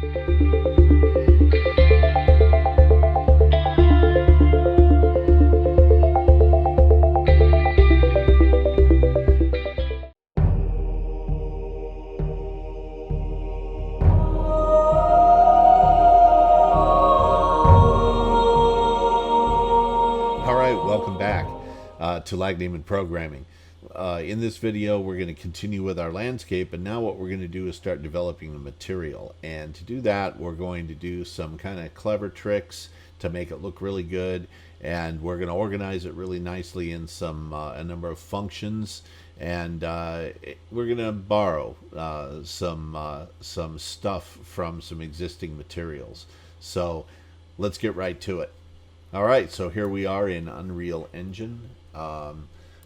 Welcome back to Lag Demon Programming. In this video, we're going to continue with our landscape, and now what we're going to do is start developing the material. And to do that, we're going to do some kind of clever tricks to make it look really good, and we're going to organize it really nicely in some a number of functions, and we're going to borrow some stuff from some existing materials. So let's get right to it. All right, so here we are in Unreal Engine.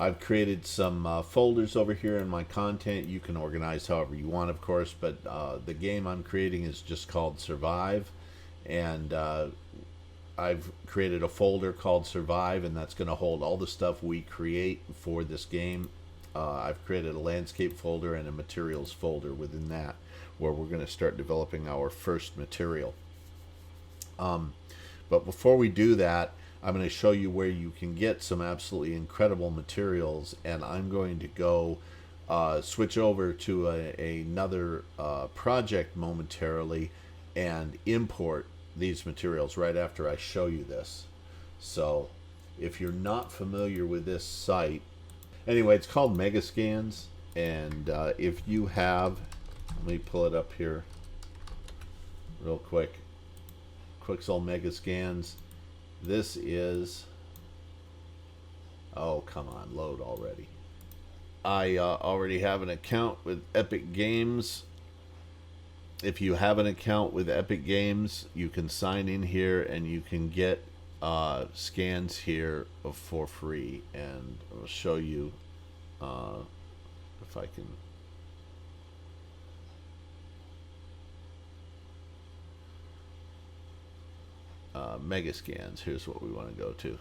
I've created some folders over here in my content. You can organize however you want, of course, but the game I'm creating is just called Survive, and I've created a folder called Survive, and that's going to hold all the stuff we create for this game. I've created a landscape folder and a materials folder within that, where we're going to start developing our first material. But before we do that, I'm going to show you where you can get some absolutely incredible materials, and I'm going to go switch over to another project momentarily and import these materials right after I show you this. So if you're not familiar with this site, anyway, it's called Megascans, and if you have, let me pull it up here real quick. Quixel Megascans. This is, oh come on, load already. I already have an account with Epic Games. If you have an account with Epic Games, you can sign in here and you can get scans here for free, and I'll show you if I can. Megascans. Here's what we want to go to.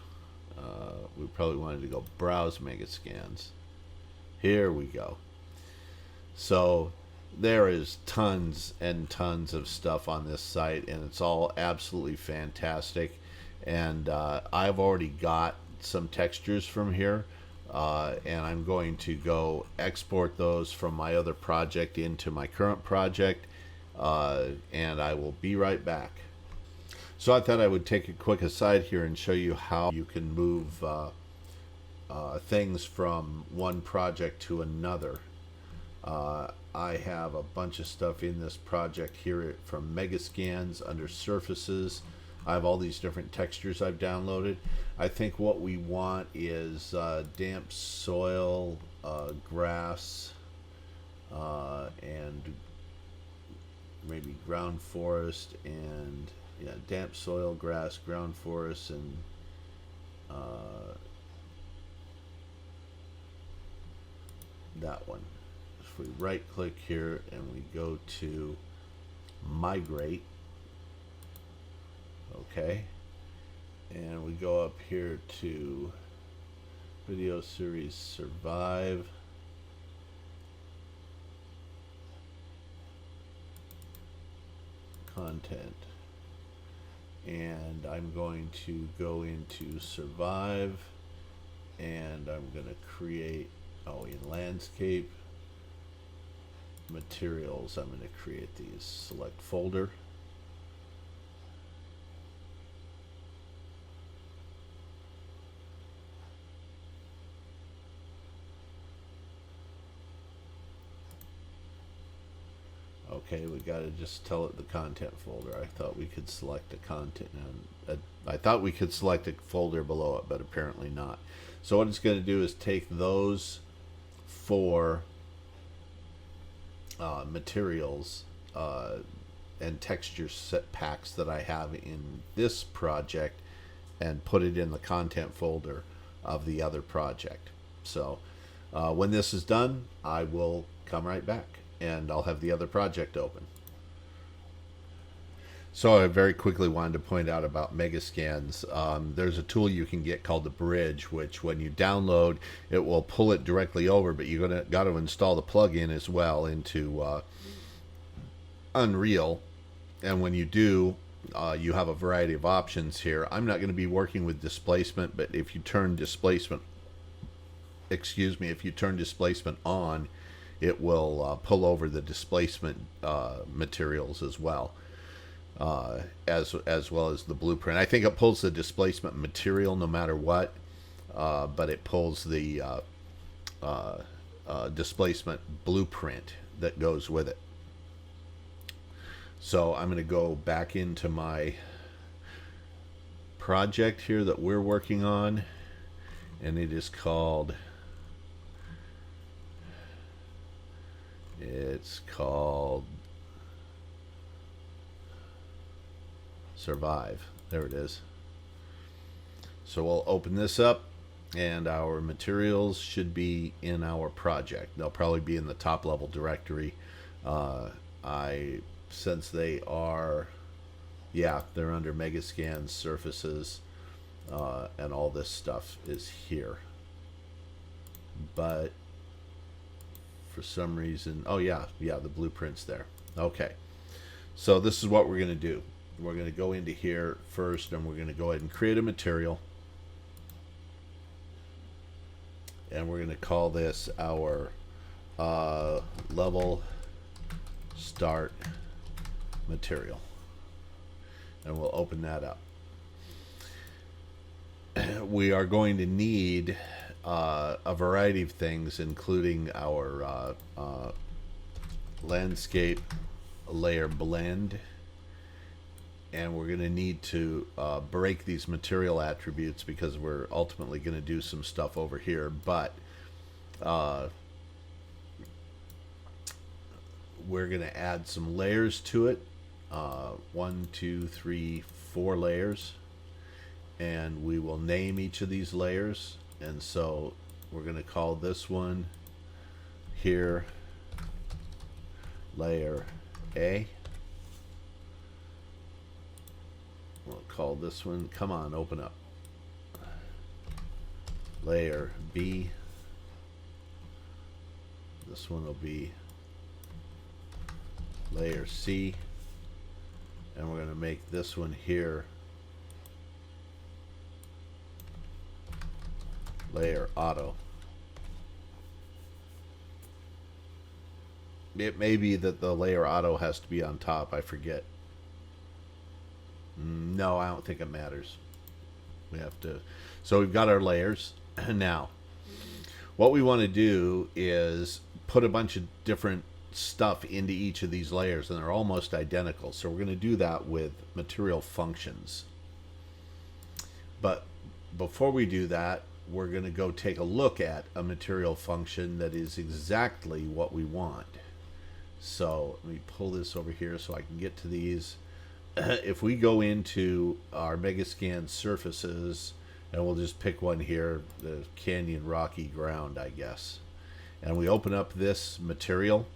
We probably wanted to go browse Megascans. Here we go. So there is tons and tons of stuff on this site, and it's all absolutely fantastic. And I've already got some textures from here, and I'm going to go export those from my other project into my current project, and I will be right back. So I thought I would take a quick aside here and show you how you can move things from one project to another. I have a bunch of stuff in this project here from Megascans under surfaces. I have all these different textures I've downloaded. I think what we want is damp soil, grass, and maybe ground forest, and yeah, damp soil, grass, ground forest, and that one. If we right click here and we go to migrate, okay, and we go up here to video series Survive, content, and I'm going to go into Survive, and I'm going to create, in landscape materials, I'm going to create these, select folder, okay, we got to just tell it the content folder. I thought we could select a content, and I thought we could select a folder below it, but apparently not. So what it's going to do is take those four materials and texture set packs that I have in this project and put it in the content folder of the other project. So when this is done, I will come right back and I'll have the other project open. So I very quickly wanted to point out about Megascans. There's a tool you can get called the Bridge, which when you download, it will pull it directly over, but you're got to install the plugin as well into Unreal. And when you do, you have a variety of options here. I'm not going to be working with displacement, but if you turn displacement, excuse me, if you turn displacement on, it will pull over the displacement materials as well. As well as the blueprint. I think it pulls the displacement material no matter what, but it pulls the displacement blueprint that goes with it. So I'm going to go back into my project here that we're working on, and it is called, Survive. There it is. So we'll open this up, and our materials should be in our project. They'll probably be in the top level directory. Since they are, yeah, they're under Megascan surfaces, and all this stuff is here. But for some reason, oh yeah, the blueprint's there. Okay, so this is what we're going to do. We're going to go into here first, and we're going to go ahead and create a material, and we're going to call this our level start material, and we'll open that up. We are going to need a variety of things, including our landscape layer blend, and we're going to need to break these material attributes because we're ultimately going to do some stuff over here, but we're going to add some layers to it. 1, 2, 3, 4 layers, and we will name each of these layers. And so we're going to call this one here layer A. We'll call this one, come on, open up, layer B. This one will be layer C, and we're going to make this one here layer auto. It may be that the layer auto has to be on top, I forget. No, I don't think it matters. We have to, so we've got our layers. Now what we want to do is put a bunch of different stuff into each of these layers, and they're almost identical, so we're going to do that with material functions. But before we do that, we're going to go take a look at a material function that is exactly what we want. So let me pull this over here so I can get to these. If we go into our Megascan surfaces, and we'll just pick one here, the canyon rocky ground, I guess, and we open up this material,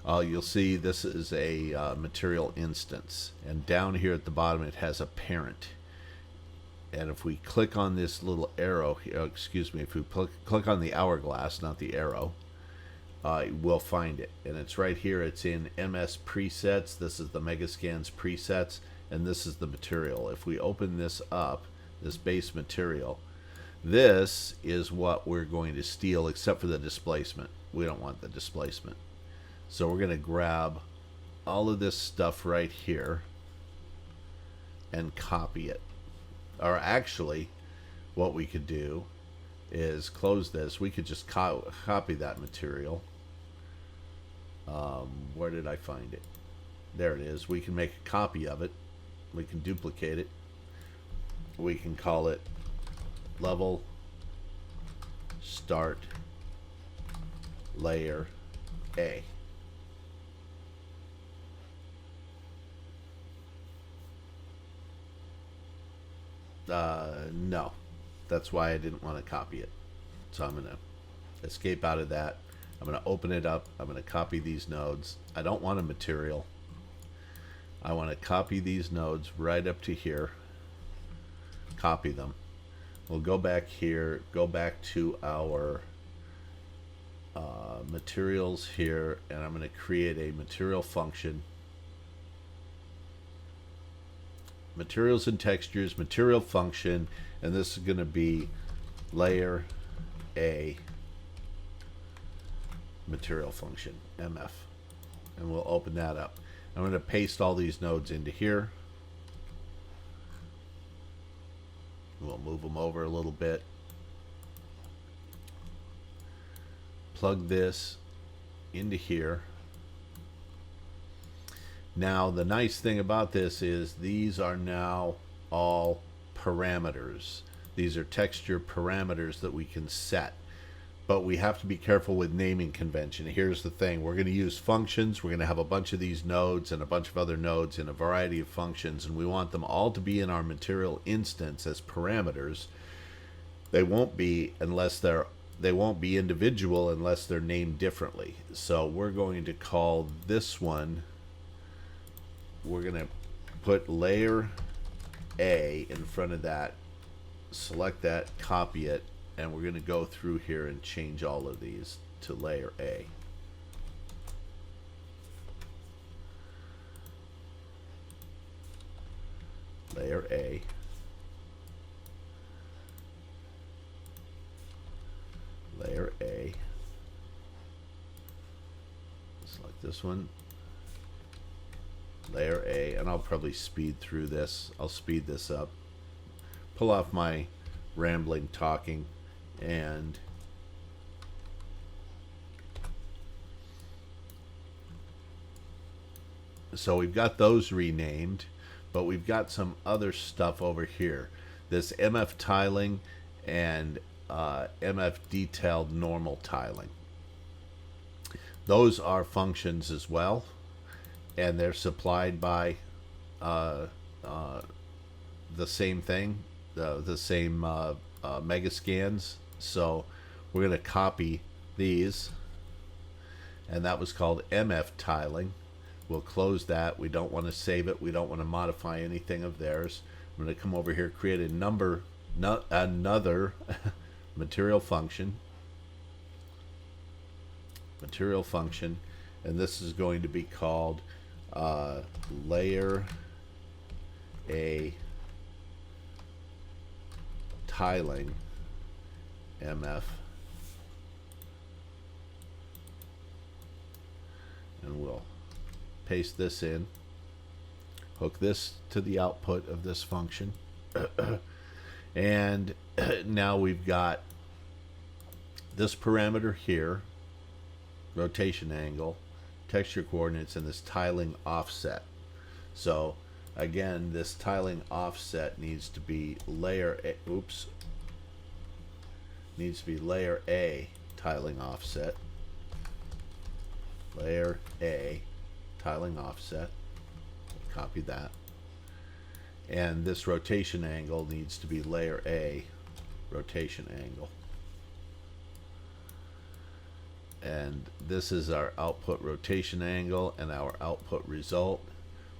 you'll see this is a material instance, and down here at the bottom it has a parent. And if we click on this little arrow here, excuse me, if we click on the hourglass, not the arrow, we'll find it, and it's right here. It's in MS presets. This is the Megascan's presets, and this is the material. If we open this up, this base material, this is what we're going to steal, except for the displacement. We don't want the displacement, so we're going to grab all of this stuff right here and copy it. Or actually, what we could do is close this. We could just copy that material. Where did I find it? There it is. We can make a copy of it. We can duplicate it. We can call it level start layer A. No, that's why I didn't want to copy it. So I'm going to escape out of that. I'm going to open it up. I'm going to copy these nodes. I don't want a material. I want to copy these nodes right up to here. Copy them. We'll go back here, go back to our materials here, and I'm going to create a material function. materials and textures, material function, and this is going to be layer A material function, MF. And we'll open that up. I'm going to paste all these nodes into here. We'll move them over a little bit. Plug this into here. Now the nice thing about this is these are now all parameters. These are texture parameters that we can set. But we have to be careful with naming convention. Here's the thing. We're going to use functions. We're going to have a bunch of these nodes and a bunch of other nodes in a variety of functions, and we want them all to be in our material instance as parameters. They won't be individual unless they're named differently. So we're going to call this one, we're going to put layer A in front of that, select that, copy it, and we're going to go through here and change all of these to layer A. Layer A. Layer A. Select this one. Layer A, and I'll probably speed through this. I'll speed this up. Pull off my rambling talking. And so we've got those renamed, but we've got some other stuff over here. This MF tiling and MF detailed normal tiling. Those are functions as well, and they're supplied by the same thing, the same Megascans. So we're going to copy these, and that was called MF tiling. We'll close that. We don't want to save it. We don't want to modify anything of theirs. I'm going to come over here, create another material function, and this is going to be called layer A tiling MF, and we'll paste this in, hook this to the output of this function, and now we've got this parameter here, rotation angle, texture coordinates, and this tiling offset. So again, this tiling offset needs to be layer A, needs to be layer A tiling offset. Layer A tiling offset. Copy that. And this rotation angle needs to be layer A rotation angle. And this is our output rotation angle and our output result.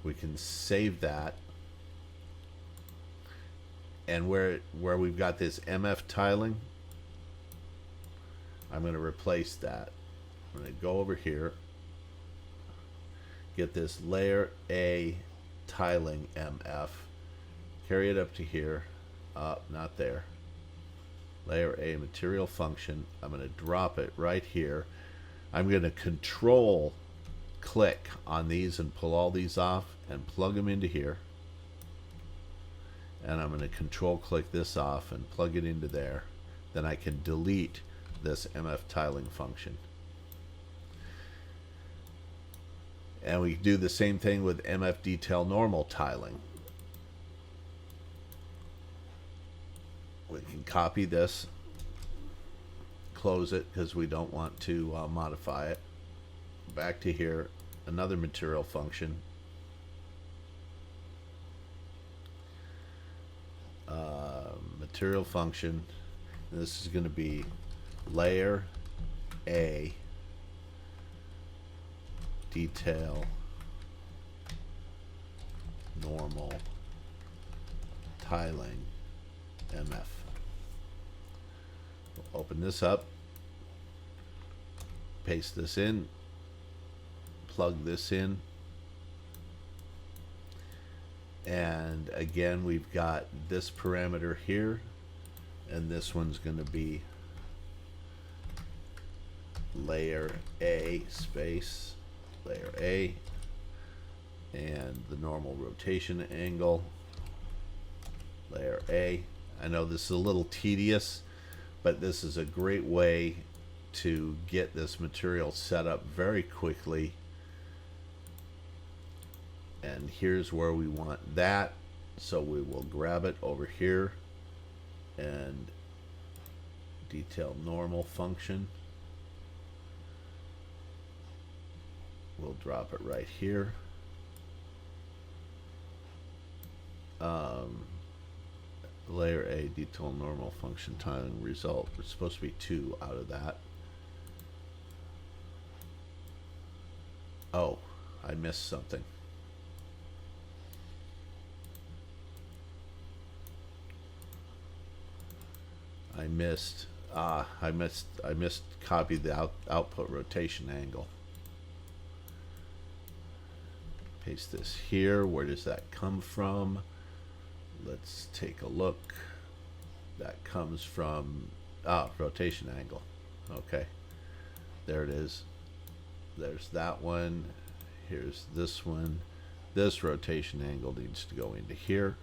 We can save that. And where we've got this MF tiling, I'm going to replace that. I'm going to go over here, get this layer A tiling MF, carry it up to here, not there. Layer A material function. I'm going to drop it right here. I'm going to control click on these and pull all these off and plug them into here. And I'm going to control click this off and plug it into there. Then I can delete this MF tiling function. And we do the same thing with MF detail normal tiling. We can copy this, close it because we don't want to modify it. Back to here, another material function. Material function. And this is going to be layer A detail normal tiling MF. We'll open this up, paste this in, plug this in, And again, we've got this parameter here, and this one's going to be layer A space layer A, and the normal rotation angle, layer A. I know this is a little tedious, but this is a great way to get this material set up very quickly. And here's where we want that, so we will grab it over here and detail normal function. We'll drop it right here. Layer A, detail normal function tiling result. It's supposed to be 2 out of that. Oh, I missed something. I missed copy the output rotation angle. Paste this here. Where does that come from? Let's take a look. That comes from rotation angle. Okay, there it is. There's that one. Here's this one. This rotation angle needs to go into here,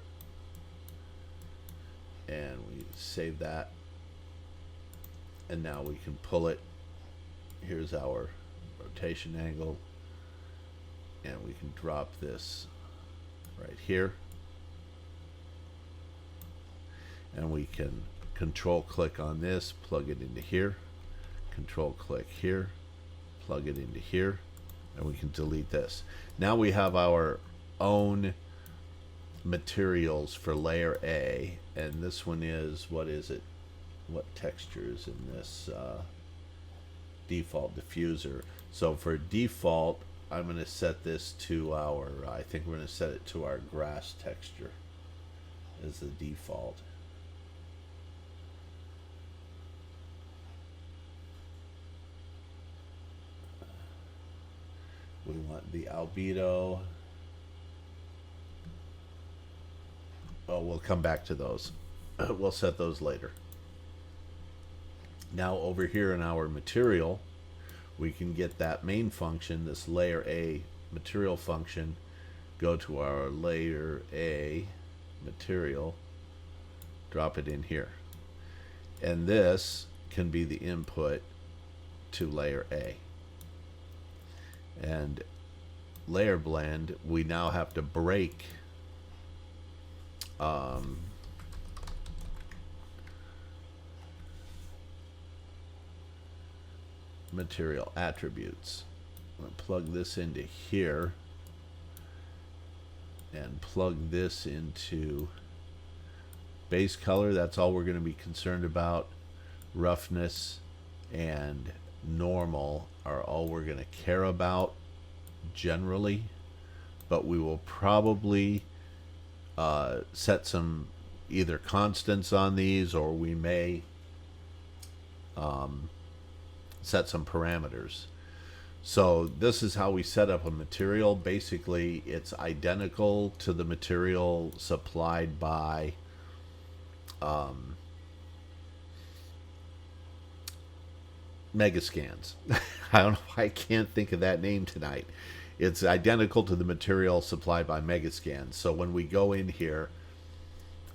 and we save that, and now we can pull it. Here's our rotation angle, and we can drop this right here, and we can control click on this, plug it into here, control click here, plug it into here, and we can delete this. Now we have our own materials for layer A, and this one is, what is it? What texture is in this default diffuser? So for default, I'm going to set this to our, I think we're going to set it to our grass texture as the default. We want the albedo. Oh, we'll come back to those. We'll set those later. Now over here in our material, we can get that main function, this layer A material function, go to our layer A material, drop it in here. And this can be the input to layer A. And layer blend, we now have to break material attributes. I'm going to plug this into here and plug this into base color. That's all we're going to be concerned about. Roughness and normal are all we're going to care about generally, but we will probably set some either constants on these, or we may set some parameters. So this is how we set up a material. Basically, it's identical to the material supplied by Megascans. I don't know why I can't think of that name tonight. It's identical to the material supplied by Megascan. So when we go in here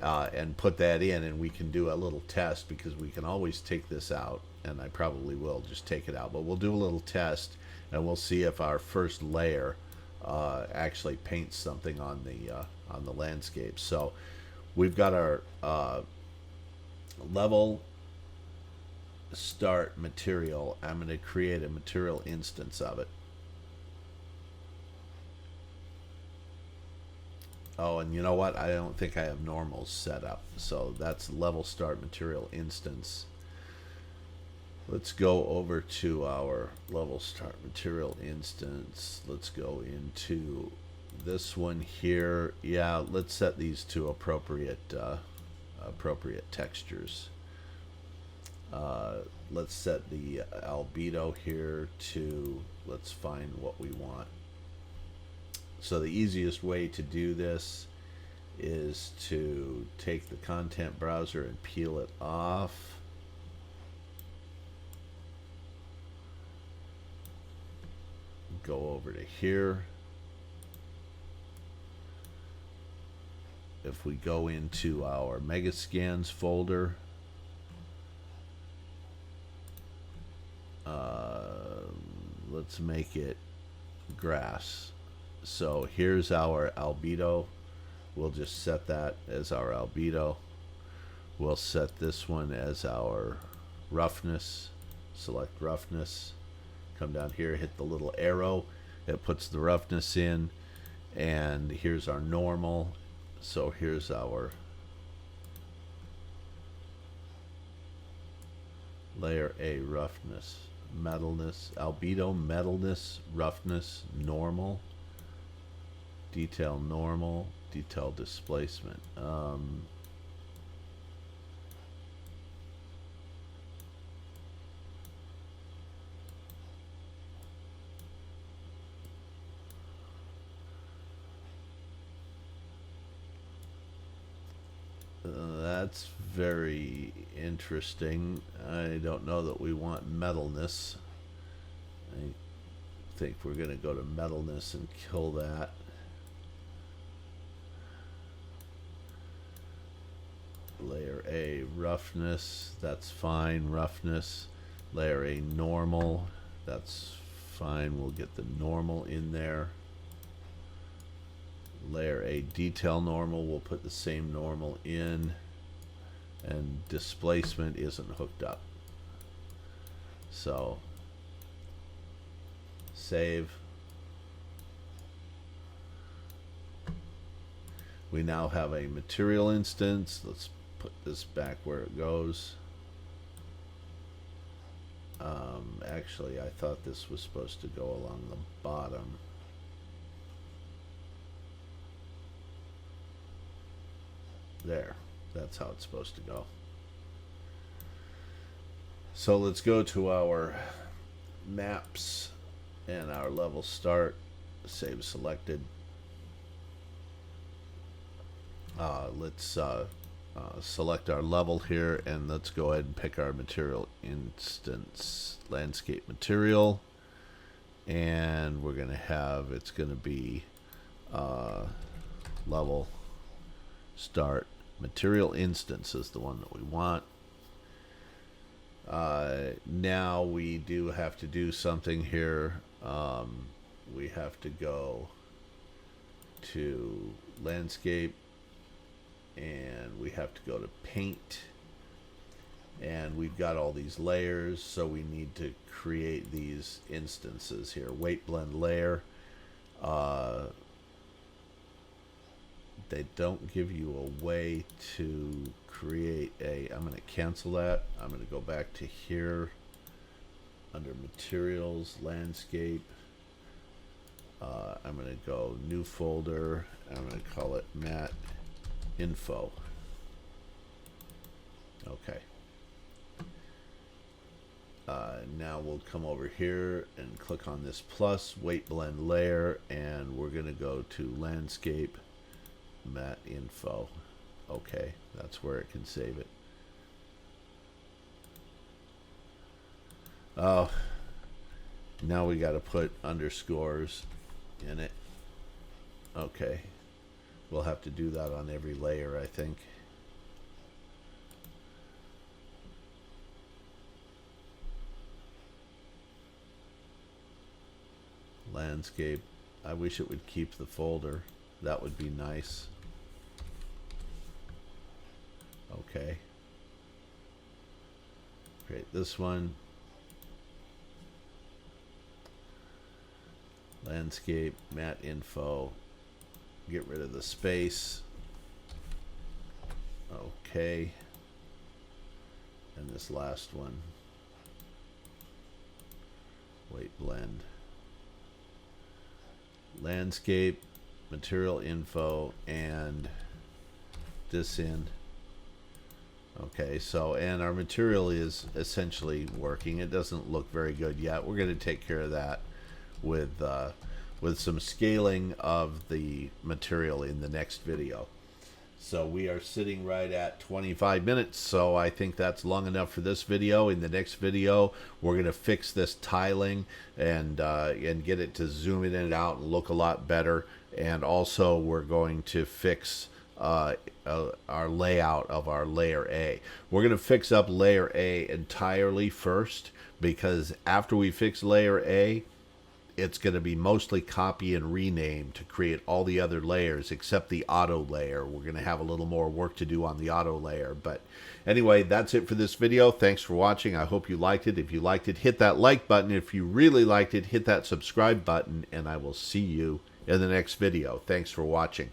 and put that in, and we can do a little test, because we can always take this out, and I probably will just take it out, but we'll do a little test and we'll see if our first layer actually paints something on the landscape. So we've got our level start material. I'm going to create a material instance of it. Oh, and you know what? I don't think I have normals set up. So that's level start material instance. Let's go over to our level start material instance. Let's go into this one here. Yeah, let's set these to appropriate textures. Let's set the albedo here to, let's find what we want. So the easiest way to do this is to take the content browser and peel it off. Go over to here. If we go into our Megascans folder, let's make it grass. So here's our albedo. We'll just set that as our albedo. We'll set this one as our roughness. Select roughness. Come down here, hit the little arrow. It puts the roughness in. And here's our normal. So here's our layer A roughness, metalness, albedo, metalness, roughness, normal, detail normal, detail displacement. That's very interesting. I don't know that we want metalness. I think we're going to go to metalness and kill that. Layer A roughness, that's fine. Roughness. Layer A normal, that's fine. We'll get the normal in there. Layer A detail normal, we'll put the same normal in. And displacement isn't hooked up. So save. We now have a material instance. Let's put this back where it goes. Actually, I thought this was supposed to go along the bottom. There. That's how it's supposed to go. So let's go to our maps and our level start. Save selected. Let's select our level here, and let's go ahead and pick our material instance, landscape material, and we're going to have, it's going to be level start material instance is the one that we want. Now we do have to do something here. We have to go to landscape, and we have to go to paint, and we've got all these layers, so we need to create these instances here. Weight blend layer. They don't give you a way to create a, I'm going to cancel that. I'm going to go back to here under materials, landscape. I'm going to go new folder. I'm going to call it mat info. Okay. Now we'll come over here and click on this plus weight blend layer, and we're going to go to landscape, mat info. Okay, that's where it can save it. Oh, now we got to put underscores in it. Okay, we'll have to do that on every layer, I think. Landscape. I wish it would keep the folder. That would be nice. Okay. Create this one. Landscape, mat info. Get rid of the space. Okay. And this last one. Weight blend. Landscape, material info, and this in. Okay, so, and our material is essentially working. It doesn't look very good yet. We're going to take care of that with some scaling of the material in the next video. So we are sitting right at 25 minutes, so I think that's long enough for this video. In the next video, we're going to fix this tiling and get it to zoom in and out and look a lot better. And also we're going to fix our layout of our layer A. We're going to fix up layer A entirely first, because after we fix layer A, it's going to be mostly copy and rename to create all the other layers except the auto layer. We're going to have a little more work to do on the auto layer. But anyway, that's it for this video. Thanks for watching. I hope you liked it. If you liked it, hit that like button. If you really liked it, hit that subscribe button, and I will see you in the next video. Thanks for watching.